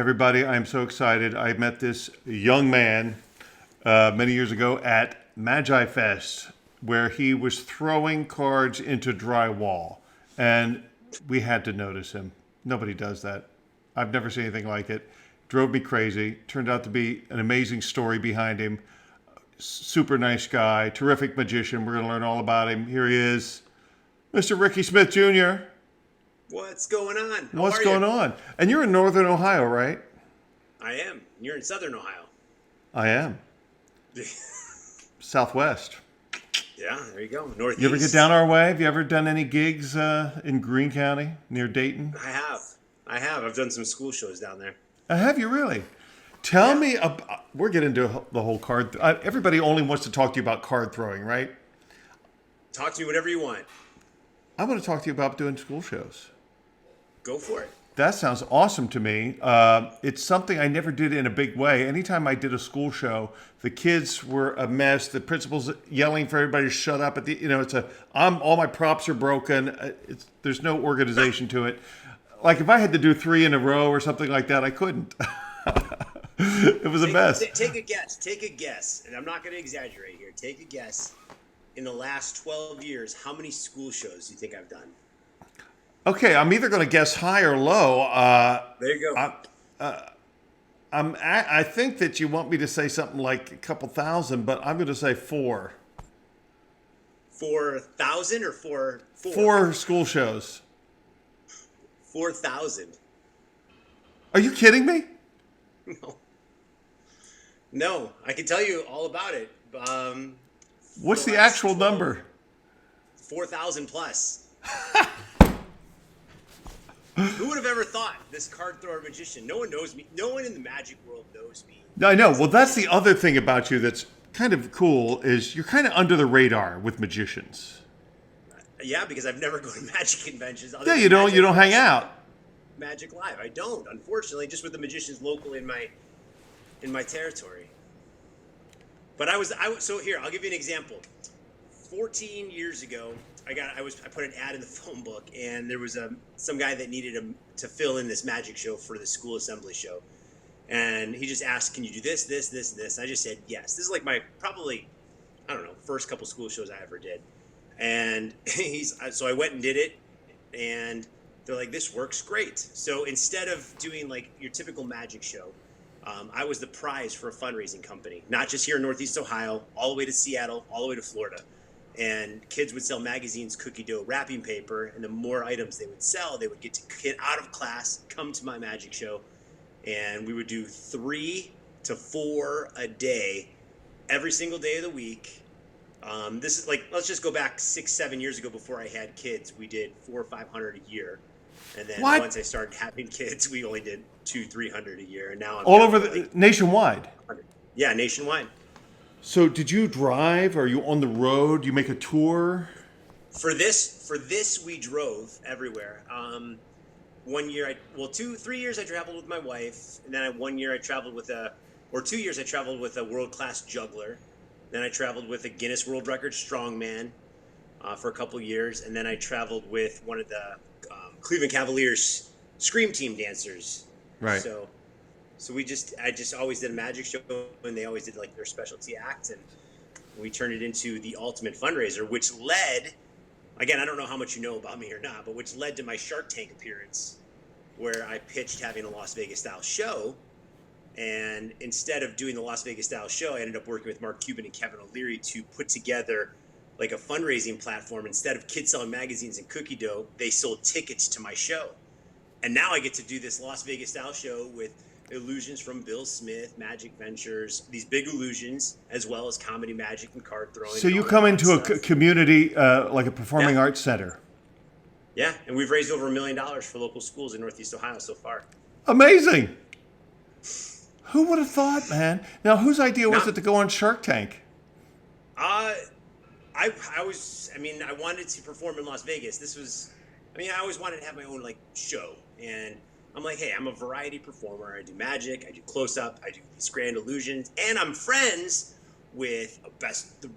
Everybody, I'm so excited. I met this young man many years ago at Magi Fest where he was throwing cards into drywall. And we had to notice him. Nobody does that. I've never seen anything like it. Drove me crazy. Turned out to be an amazing story behind him. Super nice guy, terrific magician. We're going to learn all about him. Here he is, Mr. Ricky Smith Jr. What's going on? How What's are going you? on? And you're in Northern Ohio, right? I am. You're in Southern Ohio. I am. Southwest. Yeah, there you go. Northeast. You ever get down our way? Have you ever done any gigs in Greene County near Dayton? I have. I've done some school shows down there. Have you really? Tell me about, we're getting into the whole card. Everybody only wants to talk to you about card throwing, right? Talk to me whatever you want. I want to talk to you about doing school shows. Go for it. That sounds awesome to me. It's something I never did in a big way. Anytime I did a school show, the kids were a mess. The principal's yelling for everybody to shut up. All my props are broken. There's no organization to it. Like if I had to do 3 in a row or something like that, I couldn't. It was a mess. Take a guess. Take a guess. And I'm not going to exaggerate here. Take a guess. In the last 12 years, how many school shows do you think I've done? Okay, I'm either going to guess high or low. There you go. I think that you want me to say something like a couple thousand, but I'm going to say 4. 4,000 or 4? 4 school shows. 4,000. Are you kidding me? No, I can tell you all about it. What's the actual number? 4,000 plus. Who would have ever thought this card thrower magician? No one knows me. No one in the magic world knows me. I know. Well, that's the other thing about you that's kind of cool is you're kind of under the radar with magicians. Yeah, because I've never gone to magic conventions. Yeah, you don't hang out. Magic Live. I don't, unfortunately, just with the magicians locally in my territory. But so here, I'll give you an example. 14 years ago, I put an ad in the phone book, and there was some guy that needed to fill in this magic show for the school assembly show. And he just asked, "Can you do this, this, this, this?" And I just said yes. This is like my probably, I don't know, first couple school shows I ever did. And so I went and did it, and they're like, "This works great." So instead of doing like your typical magic show, I was the prize for a fundraising company, not just here in Northeast Ohio, all the way to Seattle, all the way to Florida. And kids would sell magazines, cookie dough, wrapping paper, and the more items they would sell, they would get to get out of class, come to my magic show, and we would do 3 to 4 a day, every single day of the week. This is like, let's just go back 6-7 years ago before I had kids. We did 400 or 500 a year, and then once I started having kids, we only did 200-300 a year, and now I'm all over nationwide. Yeah, nationwide. So did you drive? Are you on the road? Do you make a tour? For this, we drove everywhere. 1 year, 3 years I traveled with my wife, and then 1 year I traveled with 2 years I traveled with a world-class juggler. Then I traveled with a Guinness World Record strongman for a couple years, and then I traveled with one of the Cleveland Cavaliers Scream Team dancers. Right. So I just always did a magic show, and they always did like their specialty act, and we turned it into the ultimate fundraiser, which led, again, I don't know how much you know about me or not, but which led to my Shark Tank appearance, where I pitched having a Las Vegas style show. And instead of doing the Las Vegas style show, I ended up working with Mark Cuban and Kevin O'Leary to put together like a fundraising platform. Instead of kids selling magazines and cookie dough, they sold tickets to my show. And now I get to do this Las Vegas style show with illusions from Bill Smith, Magic Ventures, these big illusions, as well as comedy, magic, and card throwing. So you come into a community like a performing arts center. Yeah, and we've raised over $1 million for local schools in Northeast Ohio so far. Amazing. Who would have thought, man? Now, whose idea was it to go on Shark Tank? I wanted to perform in Las Vegas. I always wanted to have my own like show, and I'm like, hey, I'm a variety performer. I do magic, I do close-up, I do these grand illusions, and I'm friends with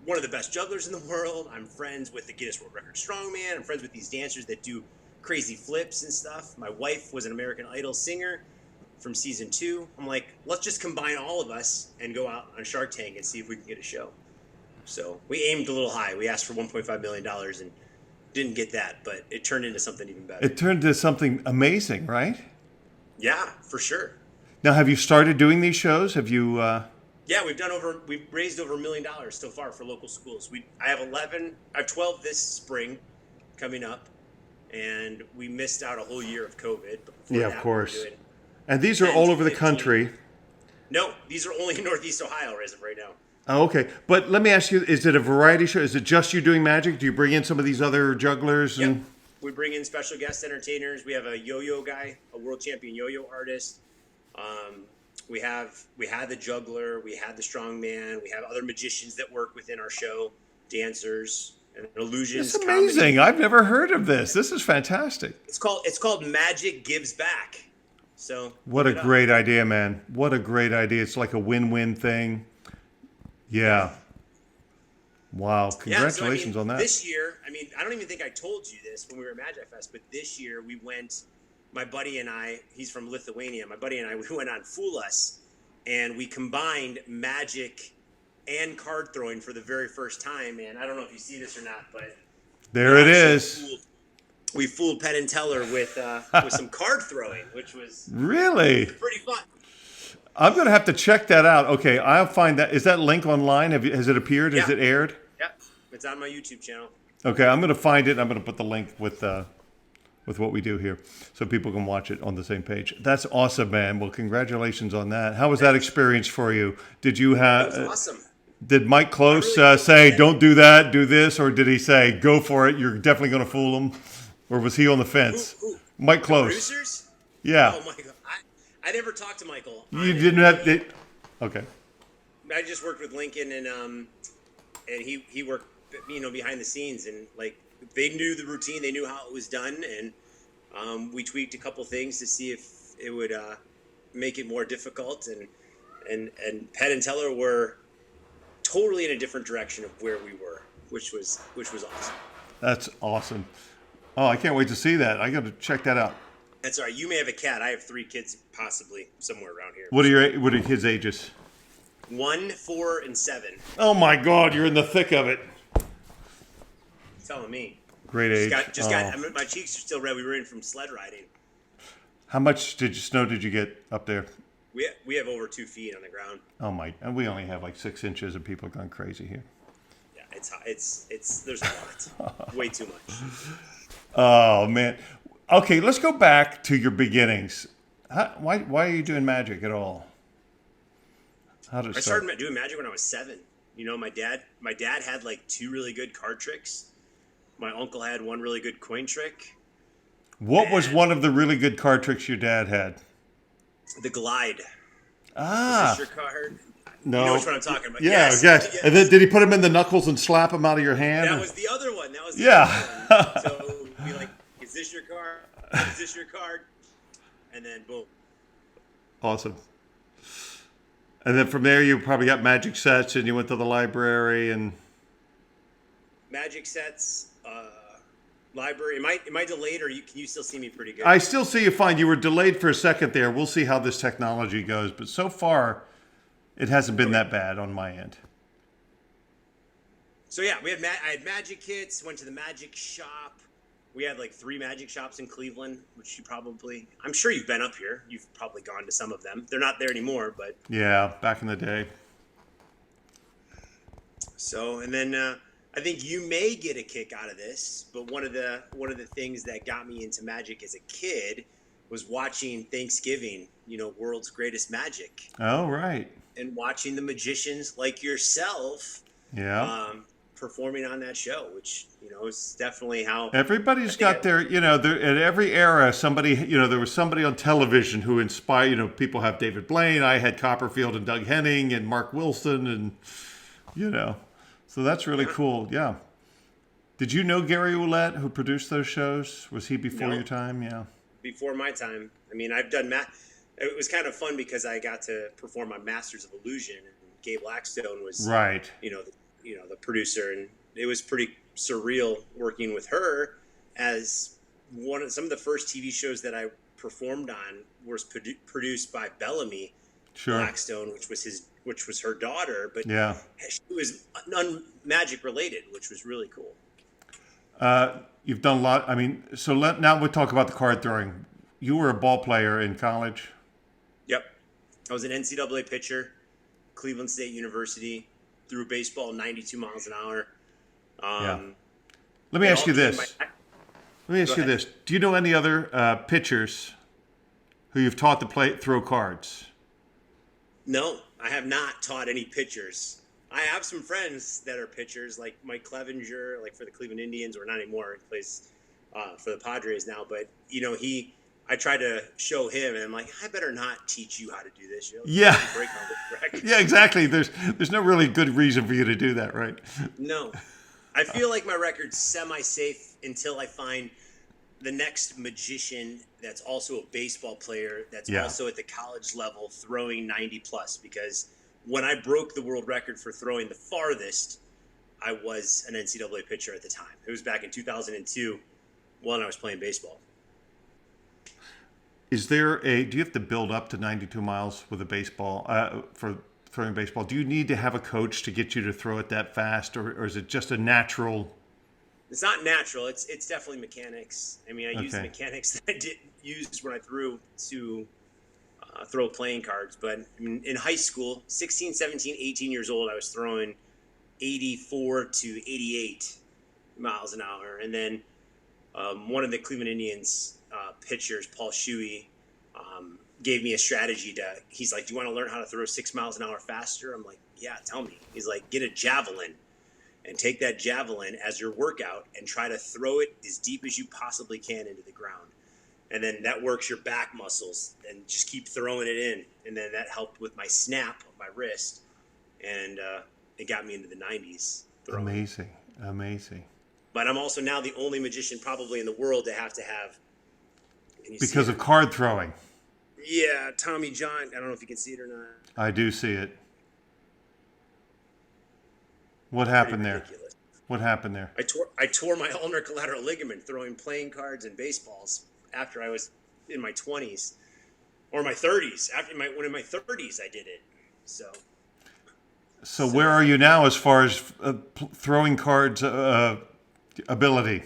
one of the best jugglers in the world. I'm friends with the Guinness World Record strongman. I'm friends with these dancers that do crazy flips and stuff. My wife was an American Idol singer from season 2. I'm like, let's just combine all of us and go out on Shark Tank and see if we can get a show. So we aimed a little high. We asked for $1.5 million and didn't get that, but it turned into something even better. It turned into something amazing, right? Yeah, for sure. Now, have you started doing these shows? Have you? Yeah, we've raised over $1 million so far for local schools. I have 12 this spring coming up, and we missed out a whole year of COVID. But before Yeah, that, of course. And these are 10 all to over the 15. country. No, these are only in Northeast Ohio as of right now. Oh, okay. But let me ask you, is it a variety show? Is it just you doing magic? Do you bring in some of these other jugglers? Yep. And We bring in special guest entertainers. We have a yo-yo guy, a world champion yo-yo artist. We had the juggler. We had the strongman. We have other magicians that work within our show, dancers and illusions. It's amazing. Comedy. I've never heard of this. This is fantastic. It's called Magic Gives Back. So What a great idea, man. What a great idea. It's like a win-win thing. Yeah. Wow. Congratulations on that. This year, I don't even think I told you this when we were at MagiFest, but this year we went, my buddy and I, he's from Lithuania, my buddy and I, we went on Fool Us, and we combined magic and card throwing for the very first time, and I don't know if you see this or not, but there it is. We fooled Penn and Teller with some card throwing, which was Really? pretty fun. I'm going to have to check that out. Okay, I'll find that. Is that link online? Has it appeared? Has Yeah. it aired? Yeah, it's on my YouTube channel. Okay, I'm going to find it. I'm going to put the link with what we do here so people can watch it on the same page. That's awesome, man. Well, congratulations on that. How was that experience for you? Did you have? It was awesome. Did Mike Close really say, "Don't do that, do this," or did he say, "Go for it. You're definitely going to fool them," or was he on the fence? Who? Mike Close. Producers? Yeah. Oh my God, I never talked to Michael. You didn't have. Okay. I just worked with Lincoln, and he worked, behind the scenes, and like they knew the routine, they knew how it was done, and we tweaked a couple things to see if it would make it more difficult, and Penn and Teller were totally in a different direction of where we were, which was awesome. That's awesome. Oh, I can't wait to see that. I got to check that out. That's all right. You may have a cat. I have 3 kids, possibly somewhere around here. What are your kids' ages? 1, 4, and 7. Oh my God, you're in the thick of it. Telling me. Great age. My cheeks are still red. We were in from sled riding. How much snow did you get up there? We have over 2 feet on the ground. Oh my! And we only have like 6 inches, and people are going crazy here. Yeah, it's there's a lot, way too much. Oh man. Okay, let's go back to your beginnings. Why are you doing magic at all? How did it I start? started doing magic when I was 7. My dad had like 2 really good card tricks. My uncle had 1 really good coin trick. What was one of the really good card tricks your dad had? The glide. Ah. Is this your card? No. You know which one I'm talking about. Yeah, yes. And then did he put them in the knuckles and slap them out of your hand? That was the other one. Yeah. Other one. So we is this your card? Is this your card? And then boom. Awesome. And then from there, you probably got magic sets, and you went to the library and magic sets, library. Am I delayed, or can you still see me pretty good? I still see you fine. You were delayed for a second there. We'll see how this technology goes, but so far, it hasn't been that bad on my end. So yeah, I had magic kits. Went to the magic shop. We had like 3 magic shops in Cleveland, which I'm sure you've been up here. You've probably gone to some of them. They're not there anymore, but Yeah, back in the day. so and then I think you may get a kick out of this, but one of the things that got me into magic as a kid was watching Thanksgiving, World's Greatest Magic, Oh, right. and watching the magicians like yourself Yeah. performing on that show, which is definitely how Everybody's got their, at every era, somebody, there was somebody on television who inspired, people have David Blaine. I had Copperfield and Doug Henning and Mark Wilson and, so that's really cool. Yeah. Did you know Gary Ouellette, who produced those shows? Was he before No. your time? Yeah. before my time. I've done it was kind of fun because I got to perform on Masters of Illusion, and Gabe Blackstone was Right. the producer, and it was pretty surreal working with her as some of the first TV shows that I performed on was produced by Bellamy Sure. Blackstone, which was her daughter, but Yeah. she was non-magic related, which was really cool. You've done a lot. I mean, so now we'll talk about the card throwing. You were a ball player in college. Yep, I was an NCAA pitcher, Cleveland State University, threw baseball 92 miles an hour. Yeah. Let me ask you this. Let me ask you this. Do you know any other pitchers who you've taught to throw cards? No, I have not taught any pitchers. I have some friends that are pitchers, like Mike Clevenger, like for the Cleveland Indians, or not anymore. He plays for the Padres now. But I tried to show him, and I'm like, I better not teach you how to do this. Yeah. Break my record. Yeah, exactly. There's no really good reason for you to do that, right? No, I feel like my record's semi-safe until I find the next magician that's also a baseball player that's also at the college level throwing 90 plus, because when I broke the world record for throwing the farthest, I was an NCAA pitcher at the time. It was back in 2002 when I was playing baseball. Do you have to build up to 92 miles with a baseball for throwing baseball? Do you need to have a coach to get you to throw it that fast, or is it just a natural? It's not natural. It's definitely mechanics. I mean, I use the mechanics that I did use when I threw to throw playing cards. But in high school, 16, 17, 18 years old, I was throwing 84 to 88 miles an hour. And then one of the Cleveland Indians pitchers, Paul Shuey, gave me a strategy he's like, do you want to learn how to throw 6 miles an hour faster? I'm like, yeah, tell me. He's like, get a javelin and take that javelin as your workout and try to throw it as deep as you possibly can into the ground. And then that works your back muscles, and just keep throwing it in. And then that helped with my snap of my wrist, and it got me into the 90s throwing. Amazing. But I'm also now the only magician probably in the world to have because of card throwing. Yeah, Tommy John. I don't know if you can see it or not. I do see it. What happened there? What happened there? I tore my ulnar collateral ligament throwing playing cards and baseballs after I was in my 20s or my 30s. When in my 30s I did it. So where are you now as far as throwing cards ability?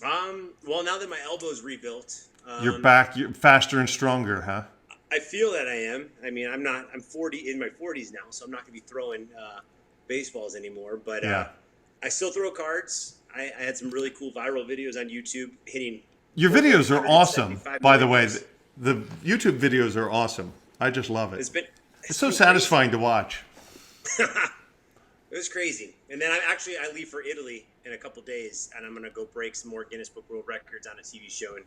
Well, now that my elbow's rebuilt, you're back. You're faster and stronger, huh? I feel that I am. I mean, I'm 40 in my 40s now, so I'm not going to be throwing baseballs anymore, but I still throw cards. I had some really cool viral videos on YouTube hitting. Your videos are awesome, by the way. The YouTube videos are awesome. I just love it. It's so satisfying to watch. It was crazy. And then I leave for Italy in a couple days, and I'm going to go break some more Guinness Book World Records on a TV show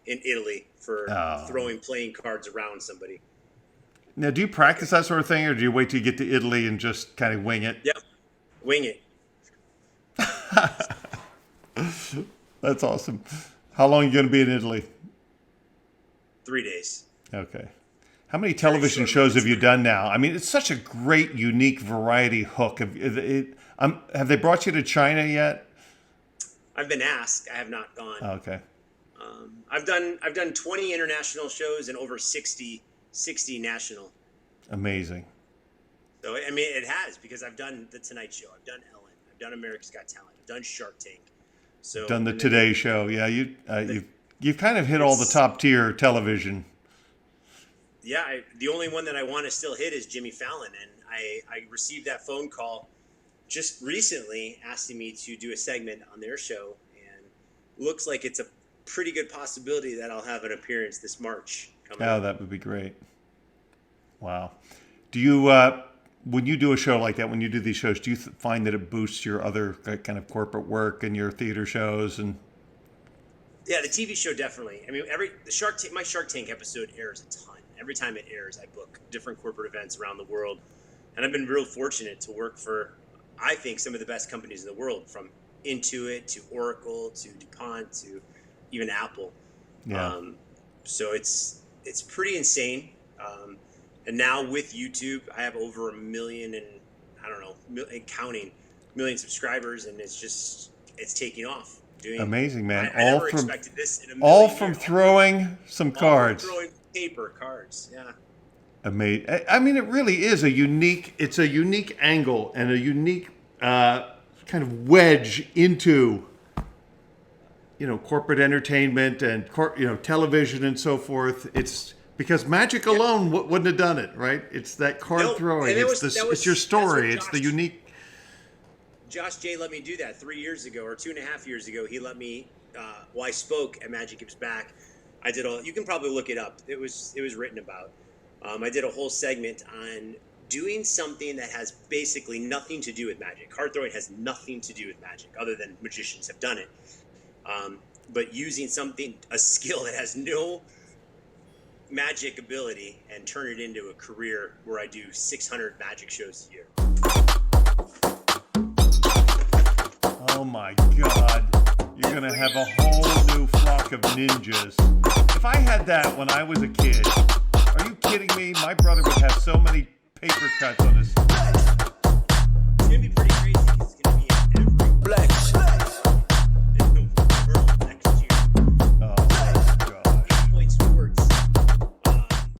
in Italy for throwing playing cards around somebody. Now, do you practice that sort of thing, or do you wait till you get to Italy and just kind of wing it? Yep, wing it. That's awesome. How long are you going to be in Italy? 3 days. Okay. How many television shows have you done now? I mean, it's such a great, unique variety hook. Have they brought you to China yet? I've been asked. I have not gone. Oh, okay. I've done 20 international shows and over 60 national. Amazing. So, I mean, it has, because I've done The Tonight Show. I've done Ellen. I've done America's Got Talent. I've done Shark Tank. So done the Today Show. Yeah, you've kind of hit all the top tier television. Yeah, the only one that I want to still hit is Jimmy Fallon, and I received that phone call just recently asking me to do a segment on their show, and looks like it's a pretty good possibility that I'll have an appearance this March. That would be great. Wow. Do you, when you do a show like that, when you do these shows, do you find that it boosts your other kind of corporate work and your theater shows? And yeah, the TV show definitely. I mean, my Shark Tank episode airs a ton. Every time it airs, I book different corporate events around the world, and I've been real fortunate to work for, I think, some of the best companies in the world, from Intuit to Oracle to DuPont to even Apple. Yeah. So it's pretty insane. And now with YouTube, I have over 1 million and counting million subscribers, and it's taking off. doing. Amazing, man. I never expected this in a all million from years. throwing some cards. All from throwing paper cards. Yeah. Amazing. I mean, it really is it's a unique angle and a unique kind of wedge into, corporate entertainment and, television and so forth. It's because Magic alone wouldn't have done it, right? It's that card throwing. It's your story. It's the unique. Josh J let me do that 3 years ago or 2.5 years ago. He let me, I spoke at Magic Gives Back. I did you can probably look it up. It was written about. I did a whole segment on doing something that has basically nothing to do with Magic. Card throwing has nothing to do with Magic other than magicians have done it. But using a skill that has no Magic ability and turn it into a career where I do 600 Magic shows a year. Oh my God. You're going to have a whole new flock of ninjas. If I had that when I was a kid, are you kidding me? My brother would have so many paper cuts on his. It's going to be pretty